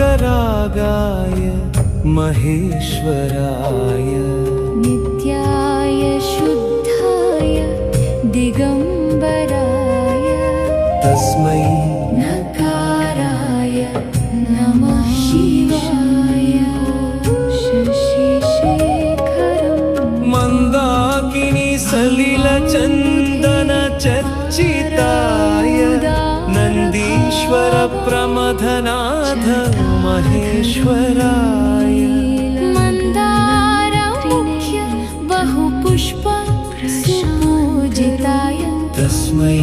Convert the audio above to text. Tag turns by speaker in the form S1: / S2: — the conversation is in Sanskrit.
S1: भस्माङ्गरागाय महेश्वराय
S2: नित्याय शुद्धाय दिगम्बराय
S1: तस्मै
S2: नकाराय नमः शिवाय शशिशेखरम्
S1: मन्दाकिनी सलिलचन्दनचर्चिताय नन्दीश्वर प्रमथनाथ महेश्वराय
S2: मन्दारमुख्य बहुपुष्प सुपूजिताय
S1: तस्मै